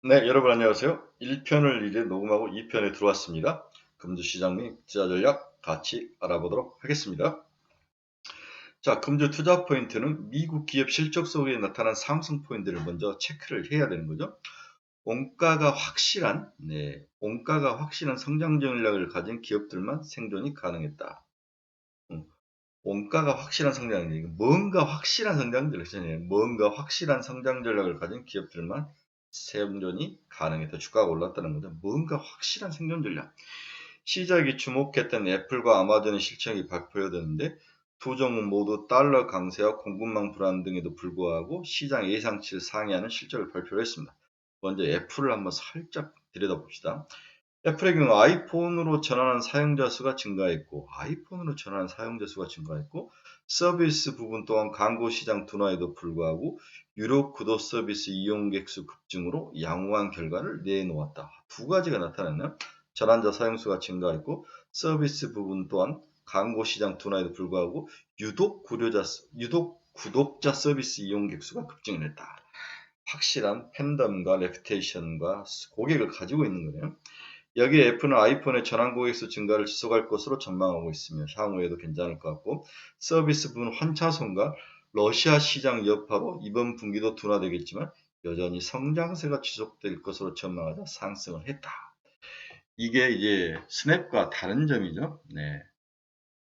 네, 여러분 안녕하세요. 1편을 이제 녹음하고 2편에 들어왔습니다. 금주시장 및 투자 전략 같이 알아보도록 하겠습니다. 자, 금주 투자 포인트는 미국 기업 실적 속에 나타난 상승 포인트를 먼저 체크를 해야 되는 거죠. 원가가 확실한 성장 전략을 가진 기업들만 생존이 가능했다. 음, 원가가 확실한 성장, 뭔가 확실한 성장 전략이잖아요. 뭔가 확실한 성장 전략을 가진 기업들만 생존이 가능했다. 주가가 올랐다는 거죠. 뭔가 확실한 생존 전략. 시작이 주목했던 애플과 아마존의 실적이 발표되는데 두 종목 모두 달러 강세와 공급망 불안 등에도 불구하고 시장 예상치를 상회하는 실적을 발표를 했습니다. 먼저 애플을 한번 살짝 들여다봅시다. 애플의 경우 아이폰으로 전환한 사용자 수가 증가했고, 서비스 부분 또한 광고 시장 둔화에도 불구하고 유료 구독 서비스 이용객 수 급증으로 양호한 결과를 내놓았다. 두 가지가 나타났네요. 전환자 사용수가 증가했고, 서비스 부분 또한 광고 시장 둔화에도 불구하고 유독 구독자 서비스 이용객 수가 급증을 했다. 확실한 팬덤과 레퓨테이션과 고객을 가지고 있는 거네요. 여기에 애플은 아이폰의 전환 고객수 증가를 지속할 것으로 전망하고 있으며 향후에도 괜찮을 것 같고, 서비스 부분 환차손과 러시아 시장 여파로 이번 분기도 둔화되겠지만 여전히 성장세가 지속될 것으로 전망하자 상승을 했다. 이게 이제 스냅과 다른 점이죠. 네.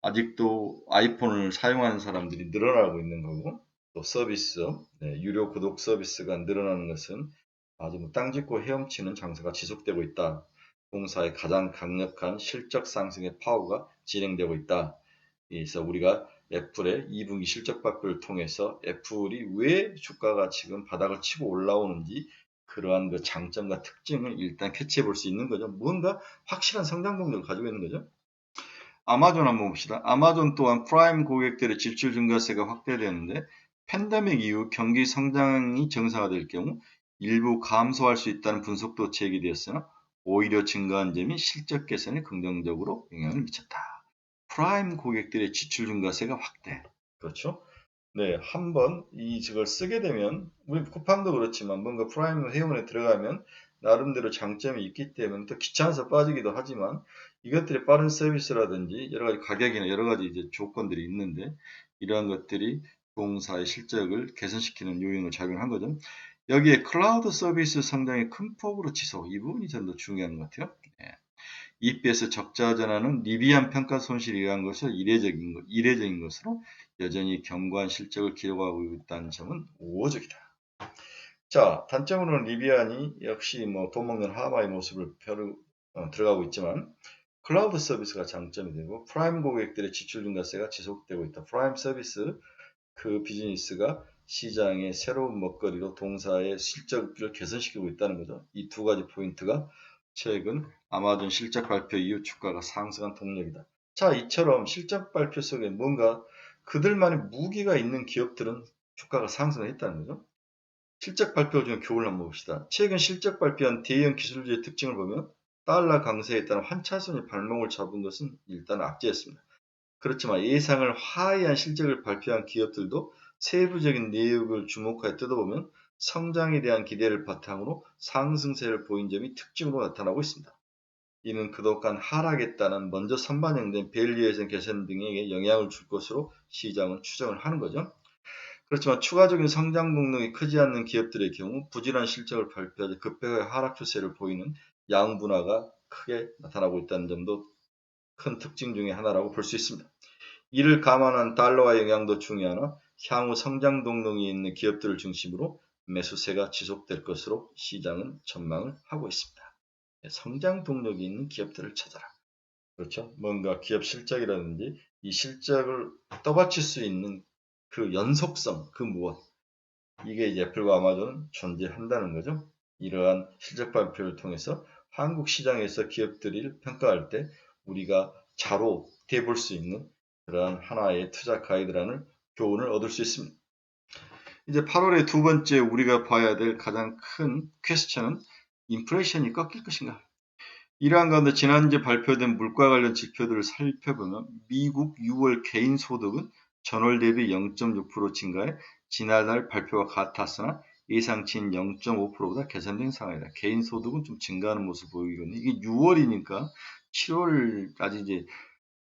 아직도 아이폰을 사용하는 사람들이 늘어나고 있는 거고, 또 서비스, 유료 구독 서비스가 늘어나는 것은 아주 땅 짚고 헤엄치는 장세가 지속되고 있다. 공사의 가장 강력한 실적 상승의 파워가 진행되고 있다. 그래서 우리가 애플의 2분기 실적 발표를 통해서 애플이 왜 주가가 지금 바닥을 치고 올라오는지 그러한 그 장점과 특징을 일단 캐치해 볼 수 있는 거죠. 뭔가 확실한 성장 동력을 가지고 있는 거죠. 아마존 한번 봅시다. 아마존 또한 프라임 고객들의 지출 증가세가 확대되는데 팬데믹 이후 경기 성장이 정상화될 경우 일부 감소할 수 있다는 분석도 제기되었으나 오히려 증가한 점이 실적 개선에 긍정적으로 영향을 미쳤다. 프라임 고객들의 지출 증가세가 확대. 그렇죠? 네, 한번 이걸 쓰게 되면 우리 쿠팡도 그렇지만 뭔가 프라임 회원에 들어가면 나름대로 장점이 있기 때문에 또 귀찮아서 빠지기도 하지만 이것들이 빠른 서비스라든지 여러 가지 가격이나 여러 가지 이제 조건들이 있는데 이러한 것들이 공사의 실적을 개선시키는 요인으로 작용한 거죠. 여기에 클라우드 서비스 성장의 큰 폭으로 지속, 이 부분이 좀 더 중요한 것 같아요. 네. EPS 적자 전환은 리비안 평가 손실에 의한 것을 이례적인 것으로 여전히 견고한 실적을 기록하고 있다는 점은 우호적이다. 자, 단점으로는 리비안이 역시 뭐 돈 먹는 하마의 모습을 들어가고 있지만 클라우드 서비스가 장점이 되고 프라임 고객들의 지출 증가세가 지속되고 있다. 프라임 서비스 그 비즈니스가 시장의 새로운 먹거리로 동사의 실적을 개선시키고 있다는 거죠. 이 두 가지 포인트가 최근 아마존 실적 발표 이후 주가가 상승한 동력이다. 자, 이처럼 실적 발표 속에 뭔가 그들만의 무기가 있는 기업들은 주가가 상승했다는 거죠. 실적 발표 중 교훈을 한번 봅시다. 최근 실적 발표한 대형 기술주의 특징을 보면 달러 강세에 따른 환차손이 발목을 잡은 것은 일단 악재였습니다. 그렇지만 예상을 하회한 실적을 발표한 기업들도 세부적인 내역을 주목하여 뜯어보면 성장에 대한 기대를 바탕으로 상승세를 보인 점이 특징으로 나타나고 있습니다. 이는 그동안 하락했다는 먼저 선반영된 밸류에이션 개선 등에게 영향을 줄 것으로 시장은 추정을 하는 거죠. 그렇지만 추가적인 성장 동력이 크지 않는 기업들의 경우 부진한 실적을 발표하자 급격하게 하락 추세를 보이는 양분화가 크게 나타나고 있다는 점도 큰 특징 중의 하나라고 볼 수 있습니다. 이를 감안한 달러와 영향도 중요하나 향후 성장 동력이 있는 기업들을 중심으로 매수세가 지속될 것으로 시장은 전망을 하고 있습니다. 성장 동력이 있는 기업들을 찾아라. 그렇죠? 뭔가 기업 실적이라든지 이 실적을 떠받칠 수 있는 그 연속성, 그 무엇. 이게 이제 애플과 아마존은 존재한다는 거죠. 이러한 실적 발표를 통해서 한국 시장에서 기업들을 평가할 때 우리가 자로 대볼 수 있는 그러한 하나의 투자 가이드라는 교훈을 얻을 수 있습니다. 이제 8월의 두 번째 우리가 봐야 될 가장 큰 퀘스천은 인플레이션이 꺾일 것인가? 이러한 가운데 지난주에 발표된 물가 관련 지표들을 살펴보면 미국 6월 개인 소득은 전월 대비 0.6% 증가해 지난달 발표와 같았으나 예상치인 0.5%보다 개선된 상황이다. 개인 소득은 좀 증가하는 모습 보이거든요. 이게 6월이니까 7월까지 이제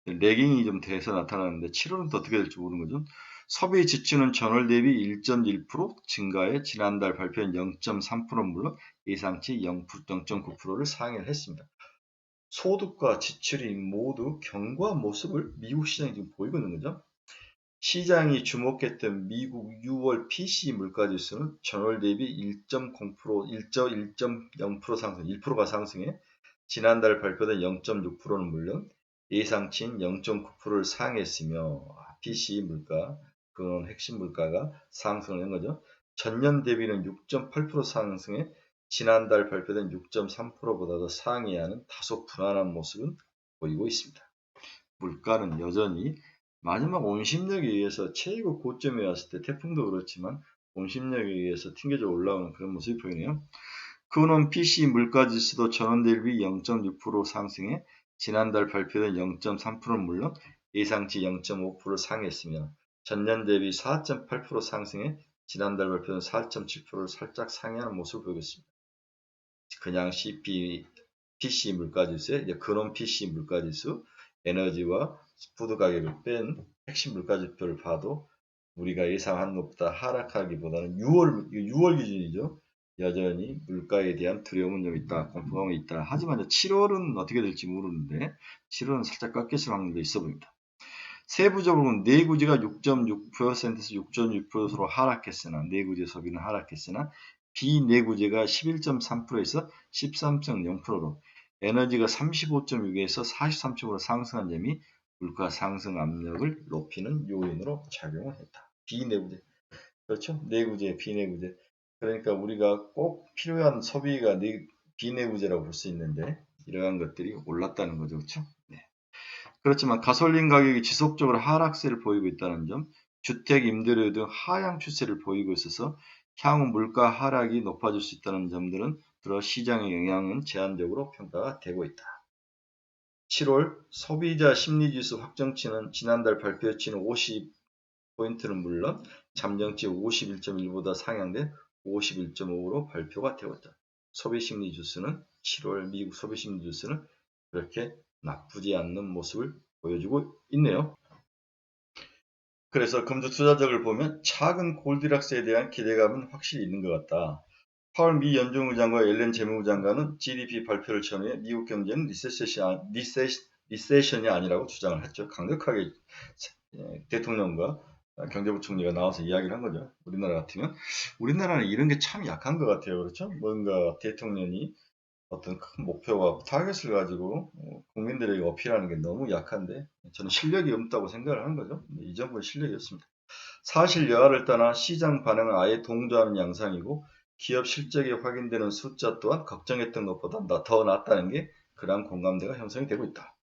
레깅이 좀 돼서 나타나는데 7월은 또 어떻게 될지 모르는 거죠. 소비 지출은 전월 대비 1.1% 증가해 지난달 발표한 0.3%는 물론 예상치 0.9%를 상회를 했습니다. 소득과 지출이 모두 견고한 모습을 미국 시장이 지금 보이거든요. 그죠? 시장이 주목했던 미국 6월 PCE 물가지수는 전월 대비 1.0% 상승, 1%가 상승해 지난달 발표된 0.6%는 물론 예상치인 0.9%를 상회했으며 PCE 물가, 그건 핵심 물가가 상승을 한 거죠. 전년 대비는 6.8% 상승해 지난달 발표된 6.3%보다도 상회하는 다소 불안한 모습은 보이고 있습니다. 물가는 여전히 마지막 온실력에 의해서 최고 고점에 왔을 때 태풍도 그렇지만 온실력에 의해서 튕겨져 올라오는 그런 모습이 보이네요. 그는 PC 물가지수도 전월 대비 0.6% 상승해 지난달 발표된 0.3%는 물론 예상치 0.5% 상했으며 전년 대비 4.8% 상승해 지난달 발표된 4.7%를 살짝 상회하는 모습을 보이겠습니다. 그냥 PC 물가지수에 이제 근원 PC 물가지수, 에너지와 푸드 가격을 뺀 핵심 물가지표를 봐도 우리가 예상한 것보다 하락하기보다는 6월 기준이죠. 여전히 물가에 대한 두려움은 좀 있다, 공포감이 있다. 하지만 7월은 어떻게 될지 모르는데 7월은 살짝 깎였을 확률도 있어 보입니다. 세부적으로는 내구재가 6.6%에서 6.6%로 하락했으나 내구재 소비는 하락했으나 비내구재가 11.3%에서 13.0%로 에너지가 35.6에서 43.5로 상승한 점이 물가 상승 압력을 높이는 요인으로 작용을 했다. 비내구재. 그렇죠? 내구재, 비내구재. 그러니까 우리가 꼭 필요한 소비가 비내구재라고 볼 수 있는데 이러한 것들이 올랐다는 거죠. 그렇죠? 네. 그렇지만 가솔린 가격이 지속적으로 하락세를 보이고 있다는 점, 주택 임대료 등 하향 추세를 보이고 있어서 향후 물가 하락이 높아질 수 있다는 점들은 들어 시장의 영향은 제한적으로 평가가 되고 있다. 7월 소비자 심리지수 확정치는 지난달 발표치는 50포인트는 물론 잠정치 51.1보다 상향된 51.5로 발표가 되었다. 소비심리지수는 7월 미국 소비심리지수는 그렇게 나쁘지 않는 모습을 보여주고 있네요. 그래서 금주 투자적을 보면 작은 골디락스에 대한 기대감은 확실히 있는 것 같다. 파월 미 연준의장과 옐렌 재무장관은 GDP 발표를 전후해 미국 경제는 리세션이 아니라고 주장을 했죠. 강력하게 대통령과 경제부총리가 나와서 이야기를 한 거죠. 우리나라 같으면. 우리나라는 이런 게 참 약한 것 같아요. 그렇죠? 뭔가 대통령이 어떤 큰 목표와 타겟을 가지고 국민들에게 어필하는 게 너무 약한데 저는 실력이 없다고 생각을 하는 거죠. 이 정도는 실력이 없습니다. 사실 여하를 떠나 시장 반응은 아예 동조하는 양상이고 기업 실적이 확인되는 숫자 또한 걱정했던 것보다 더 낫다는 게 그러한 공감대가 형성이 되고 있다.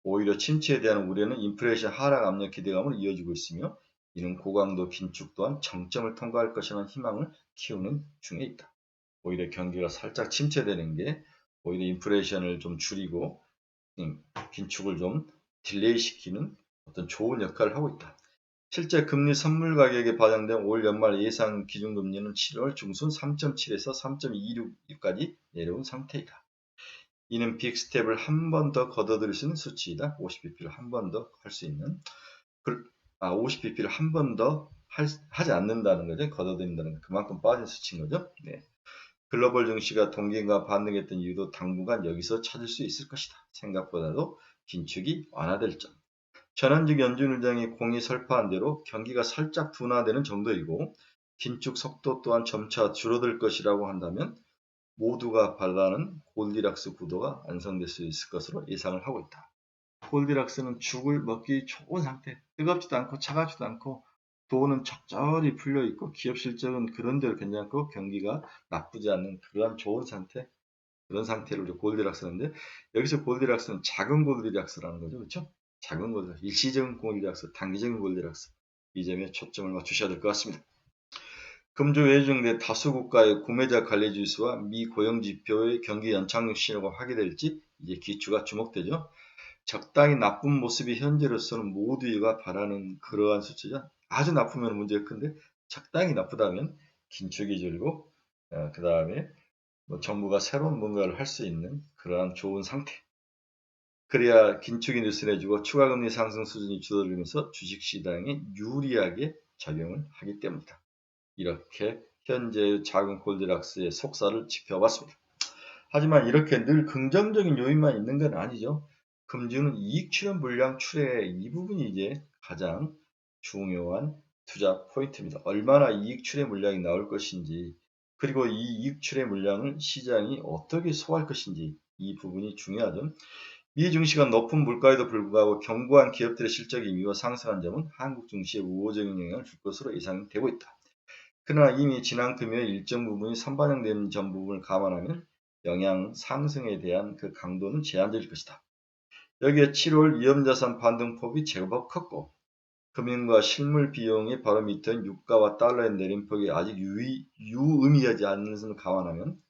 오히려 침체에 대한 우려는 인플레이션 하락 압력 기대감으로 이어지고 있으며 이는 고강도 긴축 또한 정점을 통과할 것이라는 희망을 키우는 중에 있다. 오히려 경기가 살짝 침체되는 게 오히려 인플레이션을 좀 줄이고 긴축을 좀 딜레이 시키는 어떤 좋은 역할을 하고 있다. 실제 금리 선물 가격에 반영된 올 연말 예상 기준금리는 7월 중순 3.7에서 3.26까지 내려온 상태이다. 이는 빅스텝을 한 번 더 걷어들일 수 있는 수치이다. 50bp를 한 번 더 할 수 있는 50bp를 한 번 더 하지 않는다는 거죠. 걷어들인다는 거. 그만큼 빠진 수치인 거죠. 네. 글로벌 증시가 동기인가 반등했던 이유도 당분간 여기서 찾을 수 있을 것이다. 생각보다도 긴축이 완화될 점. 전현직 연준 의장이 공이 설파한 대로 경기가 살짝 둔화되는 정도이고 긴축 속도 또한 점차 줄어들 것이라고 한다면 모두가 바라는 골디락스 구도가 완성될 수 있을 것으로 예상을 하고 있다. 골디락스는 죽을 먹기 좋은 상태, 뜨겁지도 않고 차갑지도 않고 돈은 적절히 풀려 있고 기업 실적은 그런대로 괜찮고 경기가 나쁘지 않는 그런 좋은 상태, 그런 상태를 골디락스인데 여기서 골디락스는 작은 골디락스라는 거죠. 그렇죠? 작은 골디락스, 일시적인 골디락스, 단기적인 골디락스. 이 점에 초점을 맞추셔야 될 것 같습니다. 금주 예정된 다수 국가의 구매자 관리 지수와 미 고용 지표의 경기 연착륙 신호가 확인될지 이제 기추가 주목되죠. 적당히 나쁜 모습이 현재로서는 모두가 바라는 그러한 수치죠. 아주 나쁘면 문제가 큰데 적당히 나쁘다면 긴축이 줄고 그 다음에 뭐 정부가 새로운 뭔가를 할 수 있는 그러한 좋은 상태. 그래야 긴축이 느슨해지고 추가금리 상승 수준이 줄어들면서 주식시장에 유리하게 작용을 하기 때문이다. 이렇게 현재의 작은 골디락스의 속사를 짚어봤습니다. 하지만 이렇게 늘 긍정적인 요인만 있는 건 아니죠. 금주는 이익 출현 물량 출회 이 부분이 이제 가장 중요한 투자 포인트입니다. 얼마나 이익 출회 물량이 나올 것인지 그리고 이 이익 출회 물량을 시장이 어떻게 소화할 것인지 이 부분이 중요하죠. 미 증시가 높은 물가에도 불구하고 견고한 기업들의 실적이 미워 상승한 점은 한국 증시에 우호적인 영향을 줄 것으로 예상되고 있다. 그러나 이미 지난 금요일 일정 부분이 선반영된 전 부분을 감안하면 영향 상승에 대한 그 강도는 제한적일 것이다. 여기에 7월 위험자산 반등폭이 제법 컸고 금융과 실물 비용이 바로 밑은 유가와 달러의 내림폭이 아직 유의미하지 않는 것을 감안하면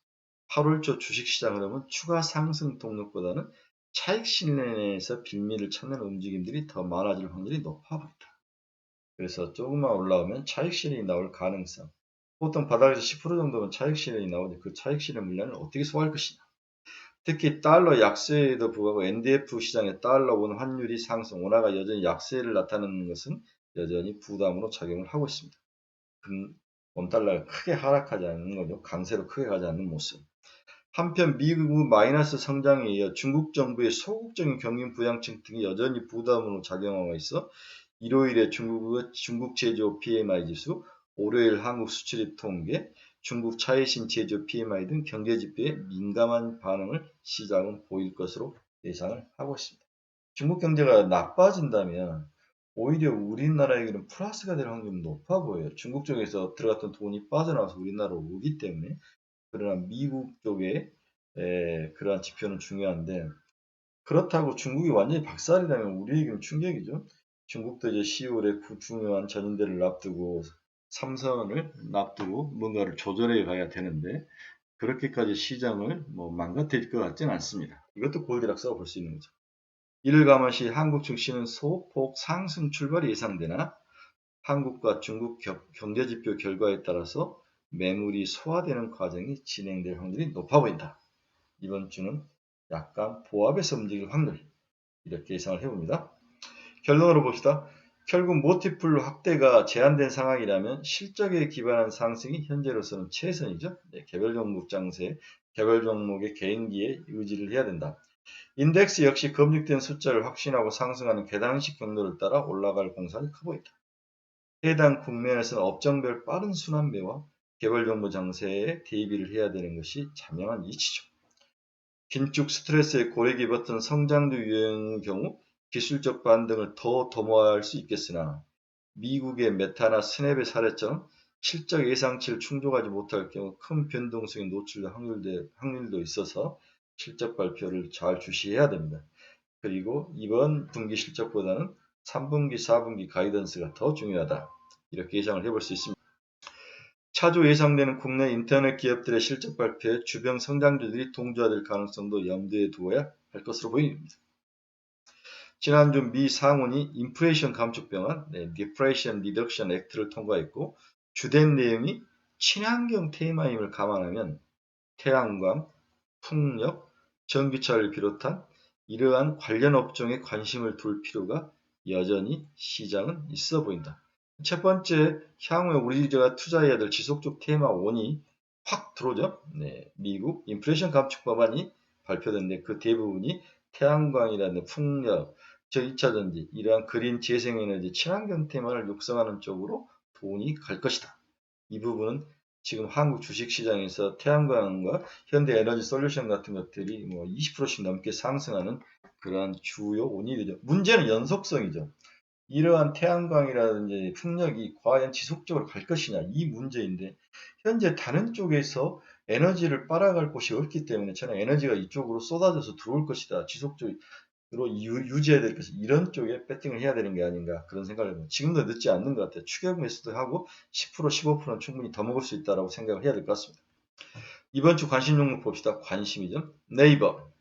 8월 초 주식시장 흐름은 추가 상승 동력보다는 차익 실내 내에서 빌미를 찾는 움직임들이 더 많아질 확률이 높아 보인다. 그래서 조금만 올라오면 차익 실현이 나올 가능성. 보통 바닥에서 10% 정도면 차익 실현이 나오는데 그 차익 실현 물량을 어떻게 소화할 것이냐. 특히 달러 약세에도 불구하고 NDF 시장의 달러 원 환율이 상승, 원화가 여전히 약세를 나타내는 것은 여전히 부담으로 작용을 하고 있습니다. 원달러가 크게 하락하지 않는 거죠. 강세로 크게 가지 않는 모습. 한편 미국의 마이너스 성장에 이어 중국 정부의 소극적인 경영 부양책 등이 여전히 부담으로 작용하고 있어 일요일에 중국 제조 PMI 지수, 월요일 한국 수출입 통계, 중국 차이신 제조 PMI 등 경제 지표에 민감한 반응을 시장은 보일 것으로 예상을 하고 있습니다. 중국 경제가 나빠진다면 오히려 우리나라에게는 플러스가 될 확률이 높아 보여요. 중국 쪽에서 들어갔던 돈이 빠져나와서 우리나라로 오기 때문에. 그러나 미국 쪽에 그러한 지표는 중요한데 그렇다고 중국이 완전히 박살이라면 우리에게는 충격이죠. 중국도 이제 10월에 중요한 전인대를 앞두고 삼선을 앞두고 뭔가를 조절해 가야 되는데 그렇게까지 시장을 뭐 망가뜨릴 것 같지는 않습니다. 이것도 골디락스라고 볼 수 있는 거죠. 이를 감안시 한국 증시는 소폭 상승 출발이 예상되나 한국과 중국 경제지표 결과에 따라서 매물이 소화되는 과정이 진행될 확률이 높아 보인다. 이번 주는 약간 보합에서 움직일 확률 이렇게 예상을 해봅니다. 결론으로 봅시다. 결국 모티플 확대가 제한된 상황이라면 실적에 기반한 상승이 현재로서는 최선이죠. 개별 종목 장세, 개별 종목의 개인기에 의지를 해야 된다. 인덱스 역시 검증된 숫자를 확신하고 상승하는 계단식 경로를 따라 올라갈 공산이 커 보인다. 해당 국면에서는 업종별 빠른 순환매와 개별 정보 장세에 대비를 해야 되는 것이 자명한 이치죠. 긴축 스트레스에 고래 입었던 성장주 유형의 경우 기술적 반등을 더 도모할 수 있겠으나 미국의 메타나 스냅의 사례처럼 실적 예상치를 충족하지 못할 경우 큰 변동성에 노출될 확률도 있어서 실적 발표를 잘 주시해야 됩니다. 그리고 이번 분기 실적보다는 3분기, 4분기 가이던스가 더 중요하다. 이렇게 예상을 해볼 수 있습니다. 차주 예상되는 국내 인터넷 기업들의 실적 발표에 주변 성장주들이 동조화될 가능성도 염두에 두어야 할 것으로 보입니다. 지난주 미 상원이 인플레이션 감축 병안, Inflation Reduction Act를 통과했고 주된 내용이 친환경 테마임을 감안하면 태양광, 풍력, 전기차를 비롯한 이러한 관련 업종에 관심을 둘 필요가 여전히 시장은 있어 보인다. 첫 번째, 향후에 우리가 투자해야 될 지속적 테마 1이 확 들어오죠. 미국 인플레이션 감축 법안이 발표됐는데 그 대부분이 태양광이라는 풍력, 저2차전지 이러한 그린 재생에너지 친환경 테마를 육성하는 쪽으로 돈이 갈 것이다. 이 부분은 지금 한국 주식시장에서 태양광과 현대에너지 솔루션 같은 것들이 뭐 20%씩 넘게 상승하는 그러한 주요 원인이죠. 문제는 연속성이죠. 이러한 태양광이라든지 풍력이 과연 지속적으로 갈 것이냐 이 문제인데 현재 다른 쪽에서 에너지를 빨아갈 곳이 없기 때문에 저는 에너지가 이쪽으로 쏟아져서 들어올 것이다. 지속적으로 유지해야 될 것이 이런 쪽에 배팅을 해야 되는 게 아닌가 그런 생각을 해봅니다. 지금도 늦지 않는 것 같아요. 추격 매수도 하고 10% 15%는 충분히 더 먹을 수 있다고 생각을 해야 될 것 같습니다. 이번 주 관심 종목 봅시다. 관심이죠. 네이버,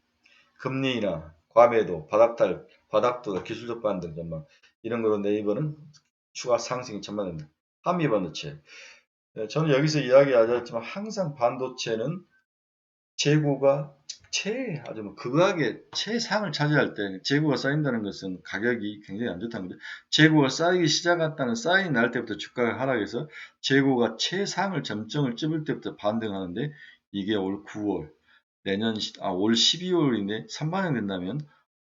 금리 인하, 과매도, 바닥도, 기술적 반등 전망 이런 거로 네이버는 추가 상승이 전망됩니다. 한미반도체 네, 저는 여기서 이야기하자지만 항상 반도체는 재고가 아주 뭐 극악의 최상을 차지할 때 재고가 쌓인다는 것은 가격이 굉장히 안 좋다는 거죠. 재고가 쌓이기 시작했다는 사인이 날 때부터 주가가 하락해서 재고가 최상을 점정을 찍을 때부터 반등하는데 이게 올 9월 올 12월인데 3반영 된다면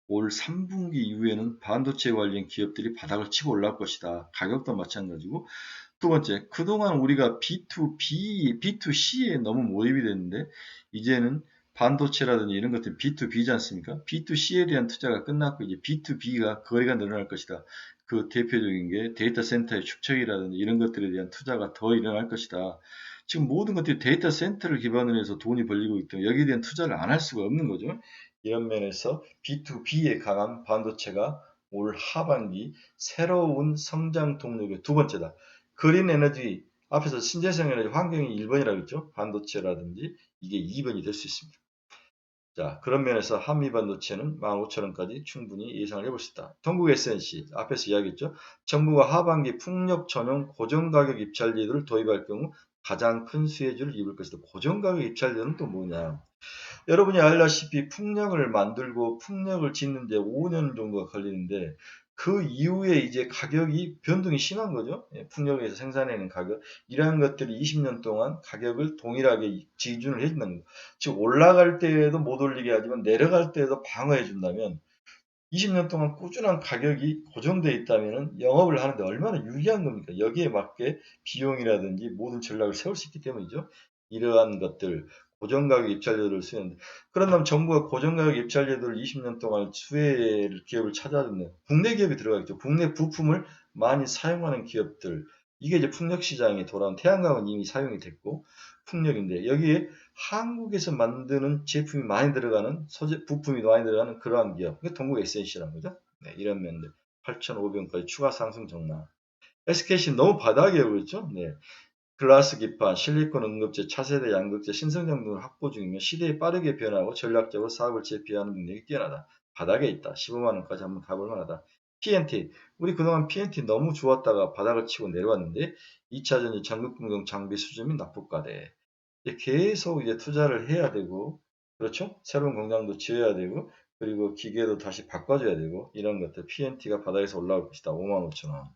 올 3분기 이후에는 반도체 관련 기업들이 바닥을 치고 올라올 것이다. 가격도 마찬가지고 두 번째, 그동안 우리가 B2B, B2C에 너무 몰입이 됐는데, 이제는 반도체라든지 이런 것들 B2B지 않습니까? B2C에 대한 투자가 끝났고, 이제 B2B가 거래가 늘어날 것이다. 그 대표적인 게 데이터 센터의 축적이라든지 이런 것들에 대한 투자가 더 일어날 것이다. 지금 모든 것들이 데이터 센터를 기반으로 해서 돈이 벌리고 있기 때문에 여기에 대한 투자를 안 할 수가 없는 거죠. 이런 면에서 B2B에 강한 반도체가 올 하반기 새로운 성장 동력의 두 번째다. 그린 에너지 앞에서 신재생 에너지 환경이 1번이라고 했죠. 반도체라든지 이게 2번이 될 수 있습니다. 자, 그런 면에서 한미 반도체는 15,000원까지 충분히 예상을 해볼 수 있다. 동국 SNC 앞에서 이야기했죠. 정부가 하반기 풍력 전용 고정가격 입찰제도를 도입할 경우 가장 큰 수혜주를 입을 것이다. 고정가격 입찰제도는 또 뭐냐? 여러분이 알다시피 풍력을 만들고 풍력을 짓는 데 5년 정도가 걸리는데 그 이후에 이제 가격이 변동이 심한 거죠. 예, 풍력에서 생산해내는 가격. 이러한 것들이 20년 동안 가격을 동일하게 기준을 해준다는 거죠. 즉 올라갈 때에도 못 올리게 하지만 내려갈 때에도 방어해 준다면 20년 동안 꾸준한 가격이 고정되어 있다면 영업을 하는데 얼마나 유리한 겁니까? 여기에 맞게 비용이라든지 모든 전략을 세울 수 있기 때문이죠. 이러한 것들 고정가격 입찰제도를 쓰는데 그런다면 정부가 고정가격 입찰제도를 20년 동안 수혜 기업을 찾아줬네요. 국내 기업이 들어가겠죠. 국내 부품을 많이 사용하는 기업들 이게 이제 풍력 시장에 돌아온 태양광은 이미 사용이 됐고 풍력인데 여기에 한국에서 만드는 제품이 많이 들어가는 소재 부품이 많이 들어가는 그러한 기업. 이게 동국 SNC라는 거죠. 네, 이런 면들 8,500원까지 추가 상승 전망. SKC 너무 바닥이에요, 그렇죠? 네. 글라스 기판, 실리콘 응급제, 차세대 양극재, 신성장 등을 확보 중이며 시대에 빠르게 변하고 전략적으로 사업을 재피하는 능력이 뛰어나다. 바닥에 있다. 15만 원까지 한번 가볼 만하다. PNT. 우리 그동안 PNT 너무 좋았다가 바닥을 치고 내려왔는데 2차전지 전극공정 장비 수준이 납부가대. 이제 계속 이제 투자를 해야 되고, 그렇죠? 새로운 공장도 지어야 되고, 그리고 기계도 다시 바꿔줘야 되고, 이런 것들 PNT가 바닥에서 올라올 것이다. 55,000원.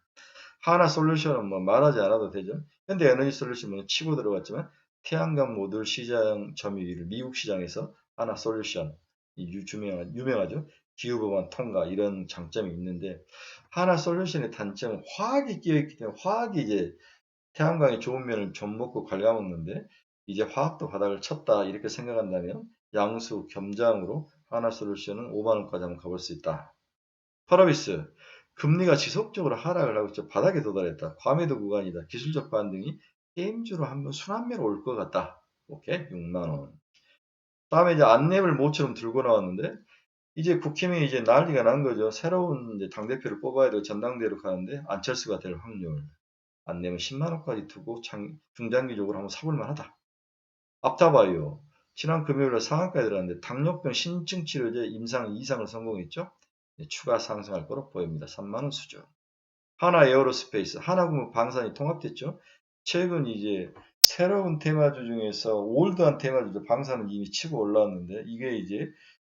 하나 솔루션은 뭐 말하지 않아도 되죠. 현대 에너지 솔루션은 치고 들어갔지만 태양광 모듈 시장 점유율 미국 시장에서 하나 솔루션 유명하죠. 기후법안 통과 이런 장점이 있는데 하나 솔루션의 단점은 화학이 끼어있기 때문에 화학이 이제 태양광의 좋은 면을 좀 먹고 갉아먹는데 이제 화학도 바닥을 쳤다 이렇게 생각한다면 양수 겸장으로 하나 솔루션은 5만 원까지 한번 가볼 수 있다. 펄어비스 금리가 지속적으로 하락을 하고 있죠. 바닥에 도달했다. 과매도 구간이다. 기술적 반등이 게임주로 한번 순환매로 올 것 같다. 오케이 6만 원. 다음에 이제 안랩을 모처럼 들고 나왔는데 이제 국힘이 이제 난리가 난 거죠. 새로운 이제 당대표를 뽑아야 되고 전당대회로 가는데 안철수가 될 확률. 안내면 10만 원까지 두고 중장기적으로 한번 사볼 만하다. 앞타바이오 지난 금요일에 상한가에 들어갔는데 당뇨병 신증 치료제 임상 2상을 성공했죠. 추가 상승할 거로 보입니다. 3만 원 수준. 하나 에어로스페이스, 하나금융 방산이 통합됐죠. 최근 이제 새로운 테마주 중에서 올드한 테마주죠. 방산은 이미 치고 올라왔는데 이게 이제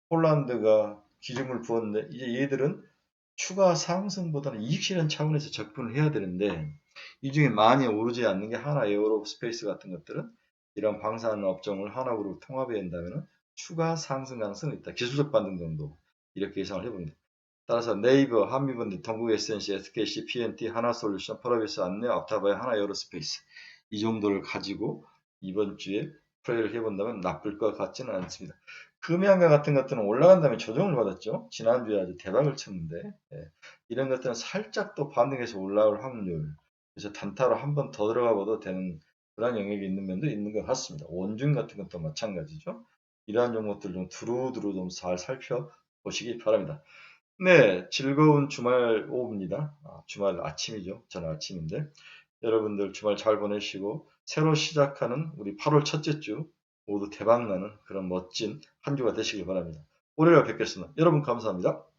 폴란드가 기름을 부었는데 이제 얘들은 추가 상승보다는 이익 실현 차원에서 접근을 해야 되는데 이 중에 많이 오르지 않는 게 하나 에어로스페이스 같은 것들은 이런 방산 업종을 하나로 통합해야 된다면 추가 상승 가능성이 있다. 기술적 반등 정도 이렇게 예상을 해봅니다. 따라서 네이버, 한미번드, 동국 SNC, SKC, PNT, 하나솔루션, 펄어비스 안내, 앞타바의 하나 에어로스페이스 이 정도를 가지고 이번 주에 플레이를 해본다면 나쁠 것 같지는 않습니다. 금양가 같은 것들은 올라간 다음에 조정을 받았죠. 지난주에 아주 대박을 쳤는데 이런 것들은 살짝 또 반등해서 올라올 확률 그래서 단타로 한 번 더 들어가 봐도 되는 그런 영역이 있는 면도 있는 것 같습니다. 원중 같은 것도 마찬가지죠. 이러한 종목들 좀 두루두루 좀 잘 살펴보시기 바랍니다. 네, 즐거운 주말 오후입니다. 주말 아침이죠. 저는 아침인데 여러분들 주말 잘 보내시고 새로 시작하는 우리 8월 첫째 주 모두 대박나는 그런 멋진 한 주가 되시길 바랍니다. 월요일에 뵙겠습니다. 여러분 감사합니다.